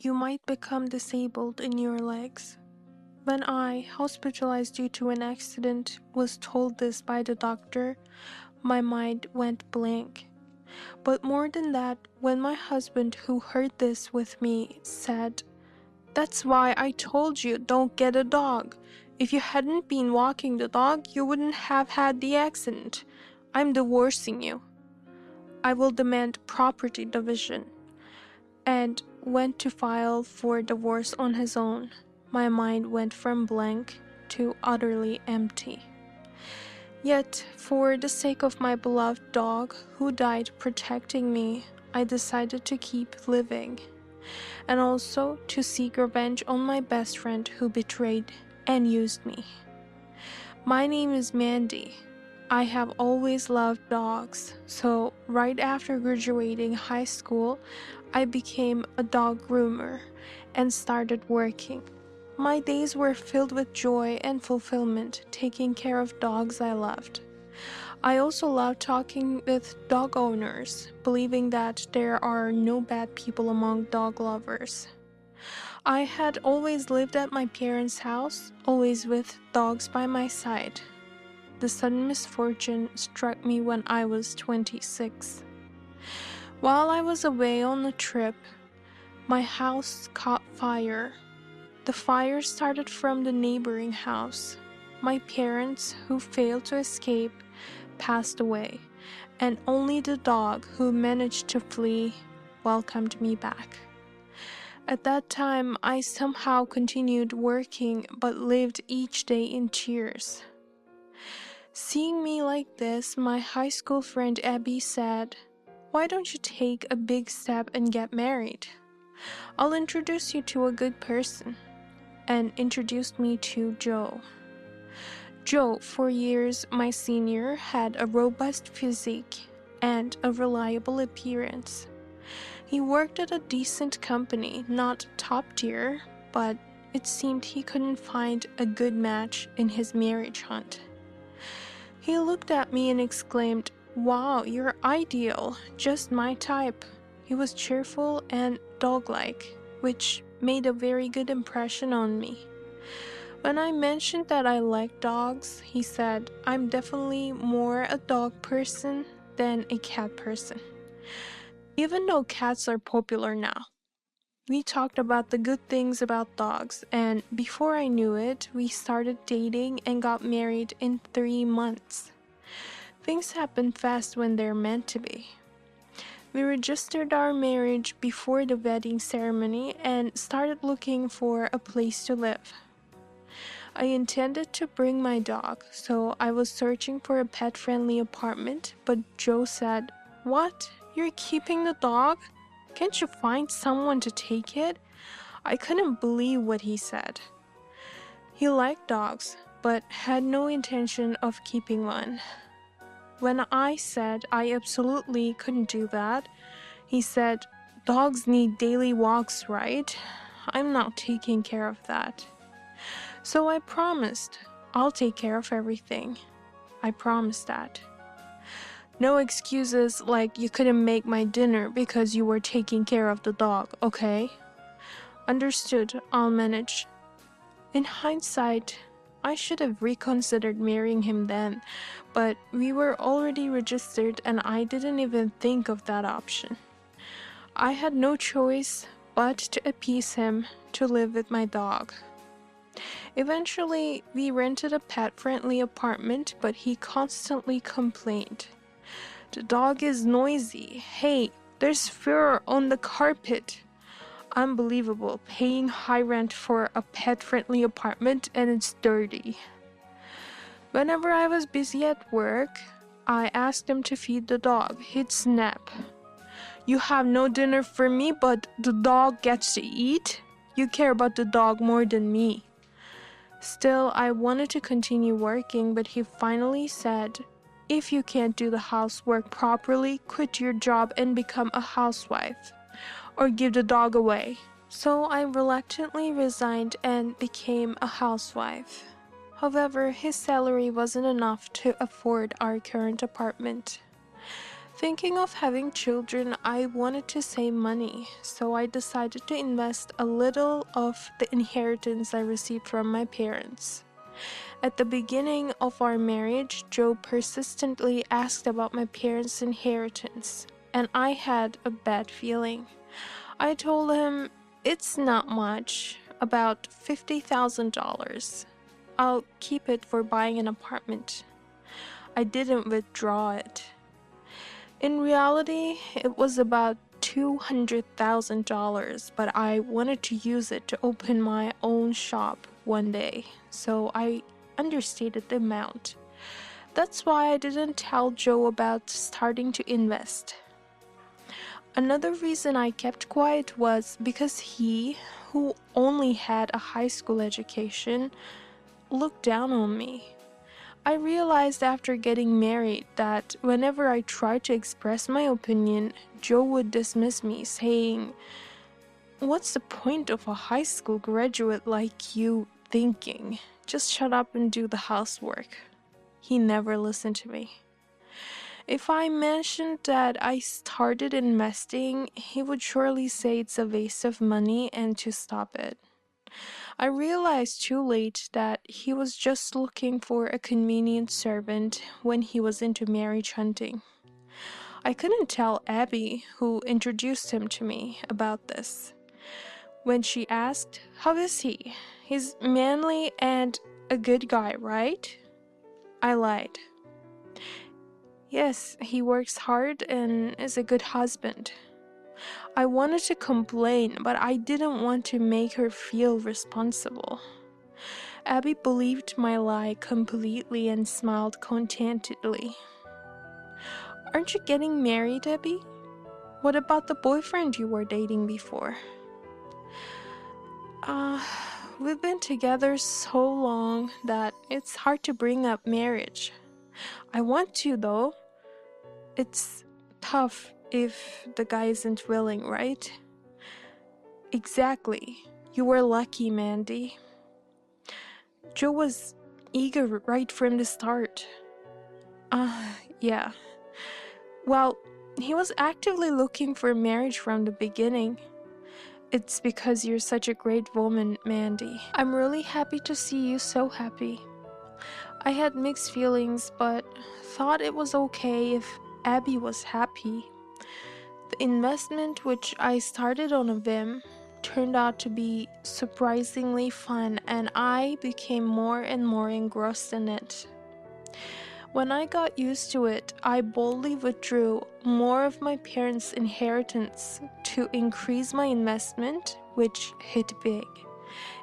you might become disabled in your legs. When I, hospitalized due to an accident, was told this by the doctor, my mind went blank. But more than that, when my husband, who heard this with me, said, "That's why I told you don't get a dog. If you hadn't been walking the dog, you wouldn't have had the accident. I'm divorcing you. I will demand property division," and went to file for divorce on his own. My mind went from blank to utterly empty. Yet, for the sake of my beloved dog, who died protecting me, I decided to keep living, and also to seek revenge on my best friend who betrayed and used me. My name is Mandy. I have always loved dogs, so right after graduating high school, I became a dog groomer and started working. My days were filled with joy and fulfillment, taking care of dogs I loved. I also loved talking with dog owners, believing that there are no bad people among dog lovers. I had always lived at my parents' house, always with dogs by my side. The sudden misfortune struck me when I was 26. While I was away on a trip, my house caught fire. The fire started from the neighboring house. My parents, who failed to escape, passed away, and only the dog, who managed to flee, welcomed me back. At that time, I somehow continued working but lived each day in tears. Seeing me like this, my high school friend Abby said, "Why don't you take a big step and get married? I'll introduce you to a good person," and introduced me to Joe. Joe, 4 years my senior, had a robust physique and a reliable appearance. He worked at a decent company, not top tier, but it seemed he couldn't find a good match in his marriage hunt. He looked at me and exclaimed, "Wow, you're ideal, just my type." He was cheerful and dog-like, which made a very good impression on me. When I mentioned that I like dogs, he said, "I'm definitely more a dog person than a cat person, even though cats are popular now." We talked about the good things about dogs, and before I knew it, we started dating and got married in 3 months. Things happen fast when they're meant to be. We registered our marriage before the wedding ceremony and started looking for a place to live. I intended to bring my dog, so I was searching for a pet-friendly apartment, but Joe said, "What? You're keeping the dog? Can't you find someone to take it?" I couldn't believe what he said. He liked dogs, but had no intention of keeping one. When I said I absolutely couldn't do that, he said, "Dogs need daily walks, right? I'm not taking care of that." So I promised, "I'll take care of everything." I promised that. No excuses like "you couldn't make my dinner because you were taking care of the dog, okay?" Understood, I'll manage. In hindsight, I should have reconsidered marrying him then, but we were already registered and I didn't even think of that option. I had no choice but to appease him to live with my dog. Eventually, we rented a pet-friendly apartment, but he constantly complained. "The dog is noisy. Hey, there's fur on the carpet." Unbelievable, paying high rent for a pet-friendly apartment and it's dirty. Whenever I was busy at work, I asked him to feed the dog. He'd snap. "You have no dinner for me, but the dog gets to eat? You care about the dog more than me." Still, I wanted to continue working, but he finally said, "If you can't do the housework properly, quit your job and become a housewife, or give the dog away." So I reluctantly resigned and became a housewife. However, his salary wasn't enough to afford our current apartment. Thinking of having children, I wanted to save money, so I decided to invest a little of the inheritance I received from my parents. At the beginning of our marriage, Joe persistently asked about my parents' inheritance, and I had a bad feeling. I told him it's not much, about $50,000. I'll keep it for buying an apartment. I didn't withdraw it. In reality, it was about $200,000, but I wanted to use it to open my own shop one day, so I understated the amount. That's why I didn't tell Joe about starting to invest. Another reason I kept quiet was because he, who only had a high school education, looked down on me. I realized after getting married that whenever I tried to express my opinion, Joe would dismiss me, saying, "What's the point of a high school graduate like you thinking? Just shut up and do the housework." He never listened to me. If I mentioned that I started investing, he would surely say it's a waste of money and to stop it. I realized too late that he was just looking for a convenient servant when he was into marriage hunting. I couldn't tell Abby, who introduced him to me, about this. When she asked, "How is he? He's manly and a good guy, right?" I lied. "Yes, he works hard and is a good husband." I wanted to complain, but I didn't want to make her feel responsible. Abby believed my lie completely and smiled contentedly. "Aren't you getting married, Abby? What about the boyfriend you were dating before?" Uh, we've been together so long that it's hard to bring up marriage. I want to, though. It's tough if the guy isn't willing, right? Exactly. You were lucky, Mandy. Joe was eager right from the start. Yeah. Well, he was actively looking for marriage from the beginning. It's because you're such a great woman, Mandy. I'm really happy to see you so happy. I had mixed feelings, but thought it was okay if Abby was happy. The investment, which I started on a whim, turned out to be surprisingly fun, and I became more and more engrossed in it. When I got used to it, I boldly withdrew more of my parents' inheritance to increase my investment, which hit big.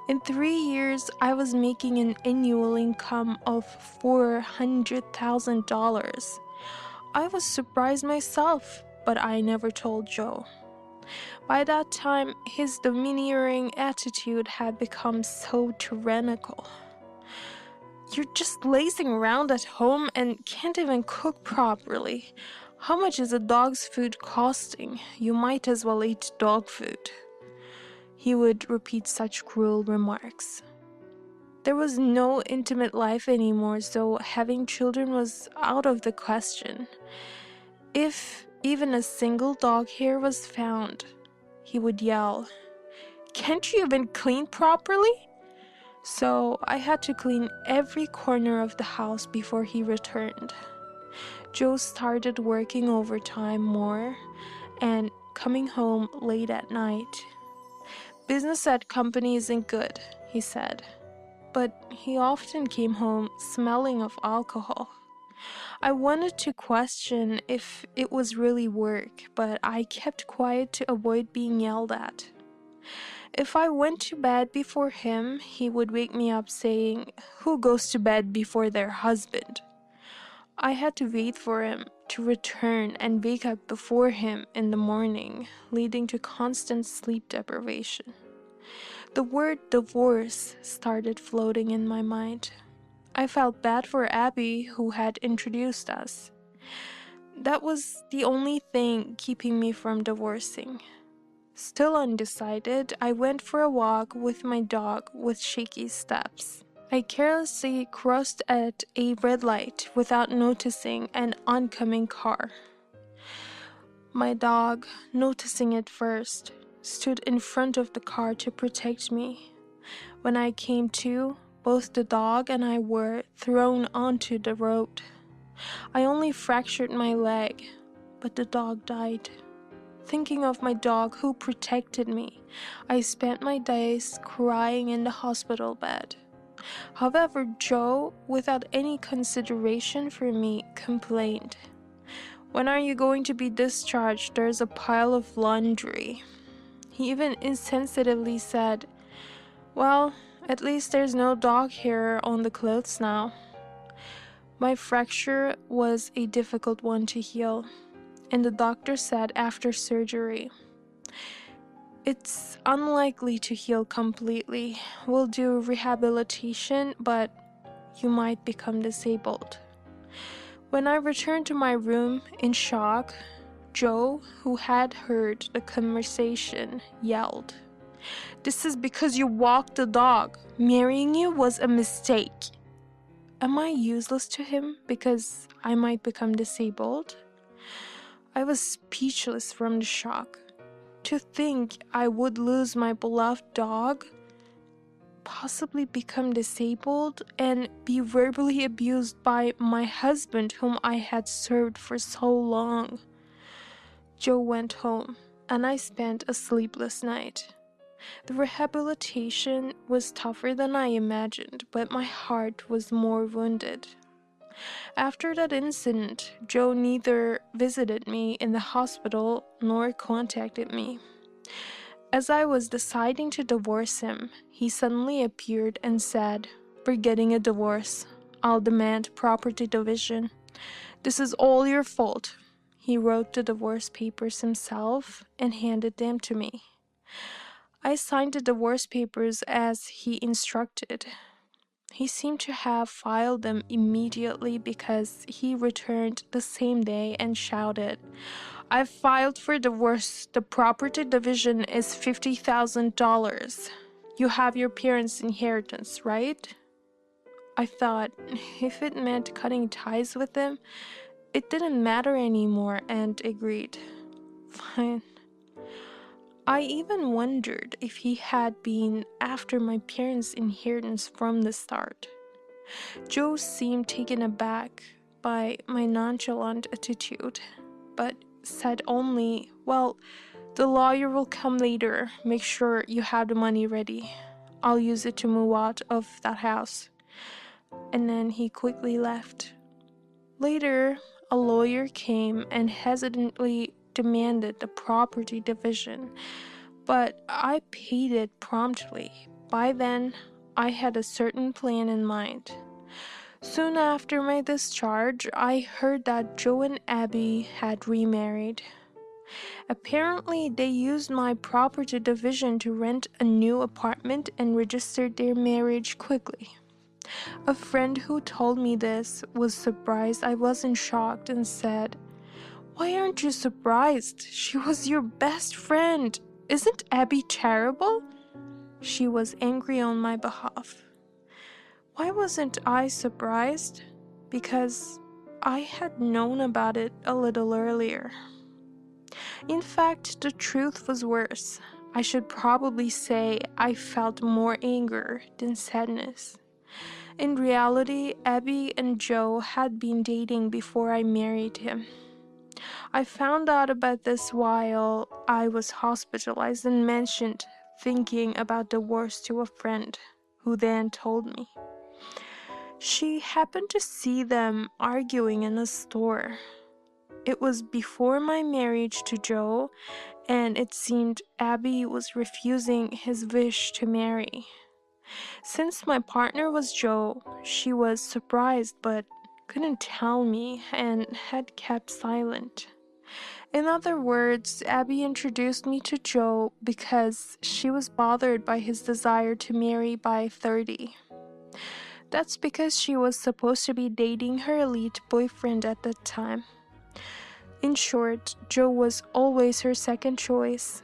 In 3 years, I was making an annual income of $400,000. I was surprised myself, but I never told Joe. By that time, his domineering attitude had become so tyrannical. "You're just lazing around at home and can't even cook properly. How much is a dog's food costing? You might as well eat dog food." He would repeat such cruel remarks. There was no intimate life anymore, so having children was out of the question. If even a single dog hair was found, he would yell, "Can't you even clean properly?" So I had to clean every corner of the house before he returned. Joe started working overtime more and coming home late at night. "Business at company isn't good," he said, but he often came home smelling of alcohol. I wanted to question if it was really work, but I kept quiet to avoid being yelled at. If I went to bed before him, he would wake me up saying, "Who goes to bed before their husband?" I had to wait for him to return and wake up before him in the morning, leading to constant sleep deprivation. The word divorce started floating in my mind. I felt bad for Abby, who had introduced us. That was the only thing keeping me from divorcing. Still undecided, I went for a walk with my dog with shaky steps. I carelessly crossed at a red light without noticing an oncoming car. My dog, noticing it first, stood in front of the car to protect me. When I came to, both the dog and I were thrown onto the road. I only fractured my leg, but the dog died. Thinking of my dog who protected me, I spent my days crying in the hospital bed. However, Joe, without any consideration for me, complained. "When are you going to be discharged? There's a pile of laundry." He even insensitively said, "Well, at least there's no dog hair on the clothes now." My fracture was a difficult one to heal, and the doctor said after surgery, "It's unlikely to heal completely. We'll do rehabilitation, but you might become disabled." When I returned to my room in shock, Joe, who had heard the conversation, yelled, "This is because you walked the dog. Marrying you was a mistake." Am I useless to him because I might become disabled? I was speechless from the shock. To think I would lose my beloved dog, possibly become disabled, and be verbally abused by my husband whom I had served for so long. Joe went home, and I spent a sleepless night. The rehabilitation was tougher than I imagined, but my heart was more wounded. After that incident, Joe neither visited me in the hospital nor contacted me. As I was deciding to divorce him, he suddenly appeared and said, "We're getting a divorce. I'll demand property division. This is all your fault." He wrote the divorce papers himself and handed them to me. I signed the divorce papers as he instructed. He seemed to have filed them immediately because he returned the same day and shouted, "I've filed for divorce. The property division is $50,000. You have your parents' inheritance, right?" I thought if it meant cutting ties with him, it didn't matter anymore, and agreed. Fine. I even wondered if he had been after my parents' inheritance from the start. Joe seemed taken aback by my nonchalant attitude, but said only, "Well, the lawyer will come later. Make sure you have the money ready. I'll use it to move out of that house." And then he quickly left. Later, a lawyer came and hesitantly demanded the property division, but I paid it promptly. By then, I had a certain plan in mind. Soon after my discharge, I heard that Joe and Abby had remarried. Apparently, they used my property division to rent a new apartment and registered their marriage quickly. A friend who told me this was surprised I wasn't shocked and said, "Why aren't you surprised? She was your best friend. Isn't Abby terrible?" She was angry on my behalf. Why wasn't I surprised? Because I had known about it a little earlier. In fact, the truth was worse. I should probably say I felt more anger than sadness. In reality, Abby and Joe had been dating before I married him. I found out about this while I was hospitalized and mentioned thinking about divorce to a friend, who then told me. She happened to see them arguing in a store. It was before my marriage to Joe, and it seemed Abby was refusing his wish to marry. Since my partner was Joe, she was surprised but couldn't tell me and had kept silent. In other words, Abby introduced me to Joe because she was bothered by his desire to marry by 30. That's because she was supposed to be dating her elite boyfriend at that time. In short, Joe was always her second choice.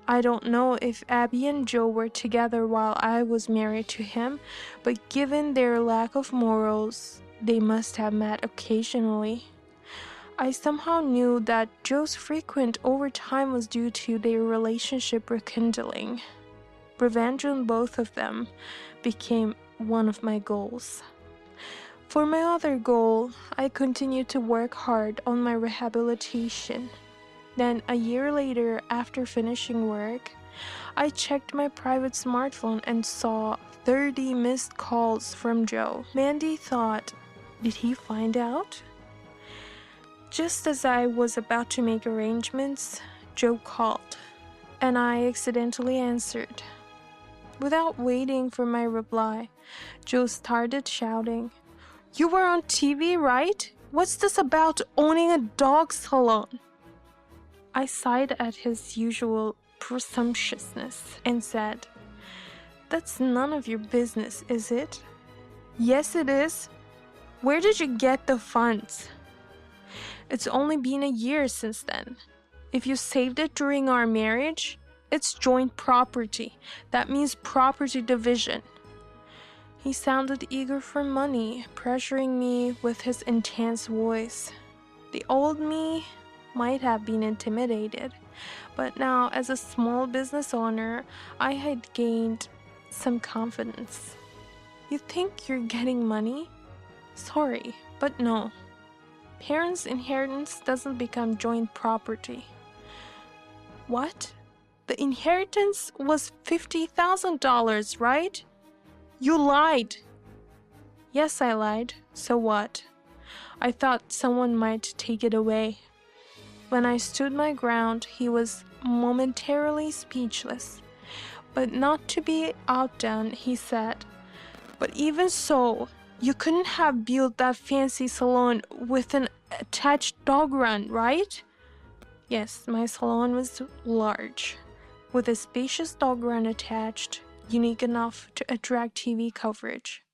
I don't know if Abby and Joe were together while I was married to him, but given their lack of morals, they must have met occasionally. I somehow knew that Joe's frequent overtime was due to their relationship rekindling. Revenge on both of them became one of my goals. For my other goal, I continued to work hard on my rehabilitation. Then, a year later, after finishing work, I checked my private smartphone and saw 30 missed calls from Joe. Mandy thought, did he find out? Just as I was about to make arrangements, Joe called, and I accidentally answered. Without waiting for my reply, Joe started shouting, "You were on TV, right? What's this about owning a dog salon?" I sighed at his usual presumptuousness and said, "That's none of your business, is it?" "Yes, it is. Where did you get the funds?" "It's only been a year since then. If you saved it during our marriage, it's joint property. That means property division." He sounded eager for money, pressuring me with his intense voice. The old me might have been intimidated, but now, as a small business owner, I had gained some confidence. "You think you're getting money? Sorry, but no. Parents' inheritance doesn't become joint property." "What? The inheritance was $50,000, right? You lied." "Yes, I lied. So what? I thought someone might take it away." When I stood my ground, he was momentarily speechless. But not to be outdone, he said, "But even so, you couldn't have built that fancy salon with an attached dog run, right?" Yes, my salon was large, with a spacious dog run attached, unique enough to attract TV coverage.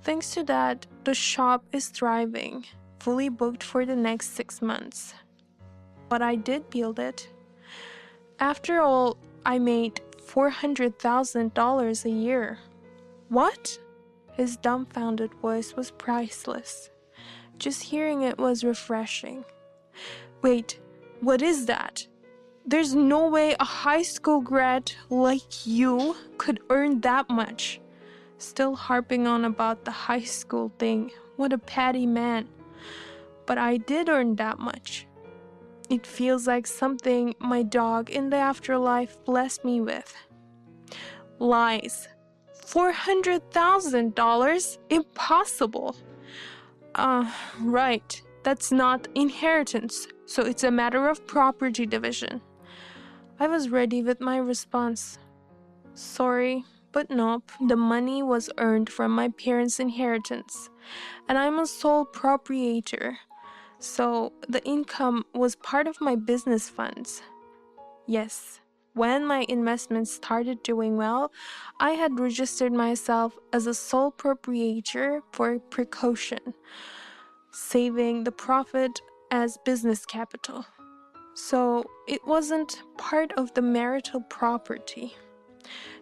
Thanks to that, the shop is thriving, fully booked for the next 6 months. But I did build it. After all, I made $400,000 a year. "What?" His dumbfounded voice was priceless. Just hearing it was refreshing. "Wait, what is that? There's no way a high school grad like you could earn that much." Still harping on about the high school thing. What a petty man. But I did earn that much. It feels like something my dog in the afterlife blessed me with. Lies. $400,000? Impossible. Right. That's not inheritance, so it's a matter of property division. I was ready with my response. Sorry, but nope. The money was earned from my parents' inheritance, and I'm a sole proprietor, so the income was part of my business funds. Yes, when my investments started doing well, I had registered myself as a sole proprietor for precaution, saving the profit as business capital. So it wasn't part of the marital property.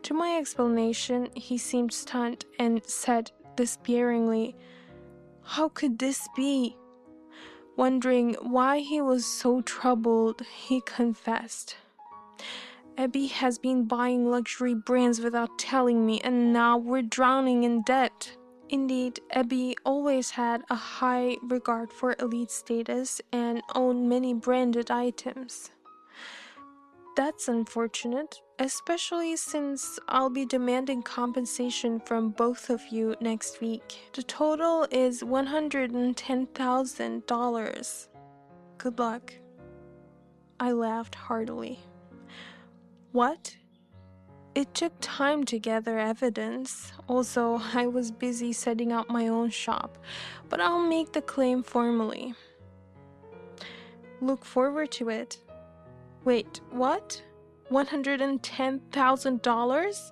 To my explanation, he seemed stunned and said despairingly, "How could this be?" Wondering why he was so troubled, he confessed, "Abby has been buying luxury brands without telling me, and now we're drowning in debt." Indeed, Abby always had a high regard for elite status and owned many branded items. That's unfortunate, especially since I'll be demanding compensation from both of you next week. The total is $110,000. Good luck. I laughed heartily. What? It took time to gather evidence. Also, I was busy setting up my own shop, but I'll make the claim formally. Look forward to it. Wait, what? $110,000?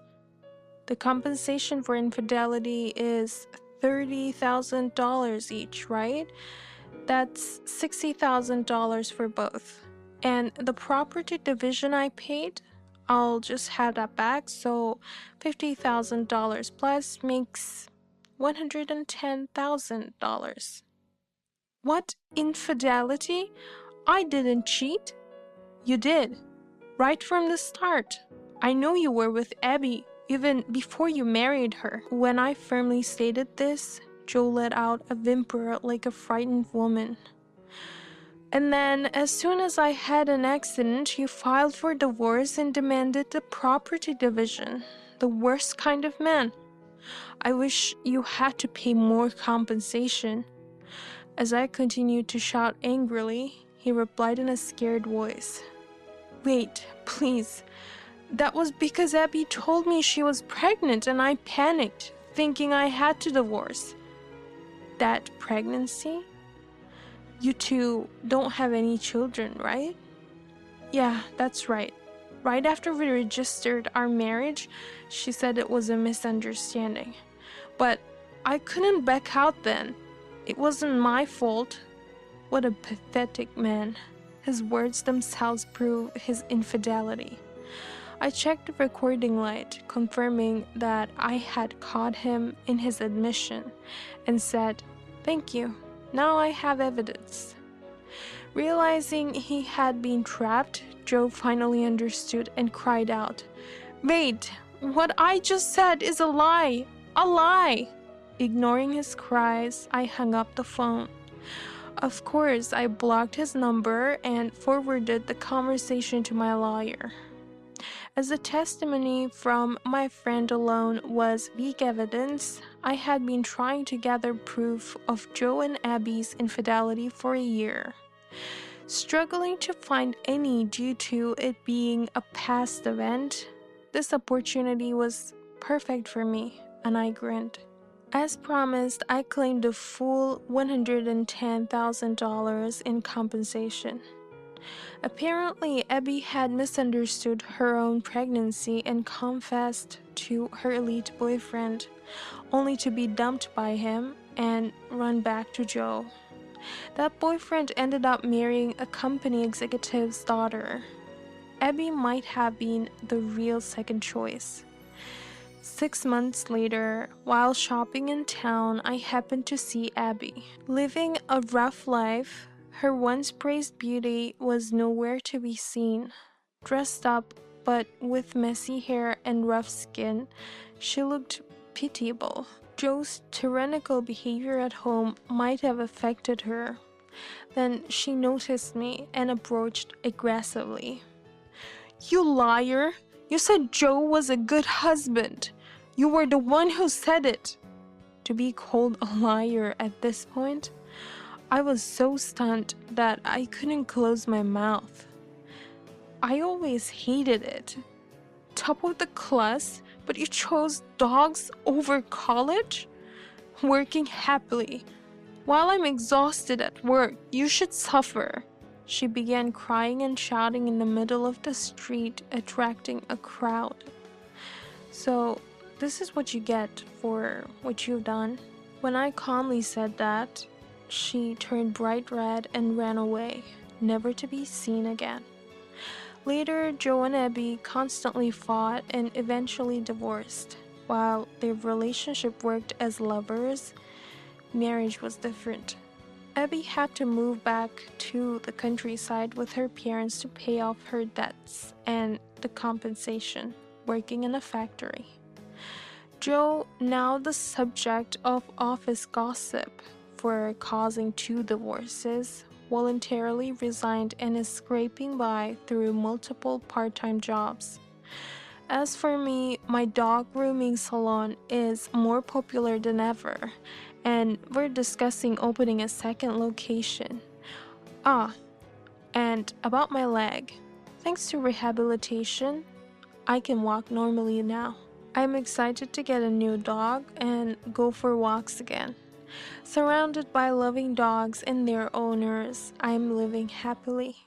The compensation for infidelity is $30,000 each, right? That's $60,000 for both. And the property division I paid, I'll just have that back, so $50,000 plus makes $110,000. What infidelity? I didn't cheat. You did. Right from the start. I know you were with Abby, even before you married her. When I firmly stated this, Joe let out a whimper like a frightened woman. And then, as soon as I had an accident, you filed for divorce and demanded the property division. The worst kind of man. I wish you had to pay more compensation. As I continued to shout angrily, he replied in a scared voice. Wait, please. That was because Abby told me she was pregnant and I panicked, thinking I had to divorce. That pregnancy? You two don't have any children, right? Yeah, that's right. Right after we registered our marriage, she said it was a misunderstanding. But I couldn't back out then. It wasn't my fault. What a pathetic man. His words themselves prove his infidelity. I checked the recording light, confirming that I had caught him in his admission, and said, "Thank you. Now I have evidence." Realizing he had been trapped, Joe finally understood and cried out, "Wait, what I just said is a lie! A lie!" Ignoring his cries, I hung up the phone. Of course, I blocked his number and forwarded the conversation to my lawyer. As the testimony from my friend alone was weak evidence, I had been trying to gather proof of Joe and Abby's infidelity for a year. Struggling to find any due to it being a past event, this opportunity was perfect for me, and I grinned. As promised, I claimed the full $110,000 in compensation. Apparently, Abby had misunderstood her own pregnancy and confessed to her elite boyfriend, only to be dumped by him and run back to Joe. That boyfriend ended up marrying a company executive's daughter. Abby might have been the real second choice. 6 months later, while shopping in town, I happened to see Abby. Living a rough life, her once praised beauty was nowhere to be seen. Dressed up, but with messy hair and rough skin, she looked pitiable. Joe's tyrannical behavior at home might have affected her. Then she noticed me and approached aggressively. "You liar! You said Joe was a good husband. You were the one who said it." To be called a liar at this point, I was so stunned that I couldn't close my mouth. I always hated it. Top of the class, but you chose dogs over college? Working happily. While I'm exhausted at work, you should suffer. She began crying and shouting in the middle of the street, attracting a crowd. "So, this is what you get for what you've done." When I calmly said that, she turned bright red and ran away, never to be seen again. Later, Joe and Abby constantly fought and eventually divorced. While their relationship worked as lovers, marriage was different. Abby had to move back to the countryside with her parents to pay off her debts and the compensation, working in a factory. Joe, now the subject of office gossip for causing 2 divorces, voluntarily resigned and is scraping by through multiple part-time jobs. As for me, my dog grooming salon is more popular than ever, and we're discussing opening a second location. And about my leg. Thanks to rehabilitation, I can walk normally now. I'm excited to get a new dog and go for walks again. Surrounded by loving dogs and their owners, I'm living happily.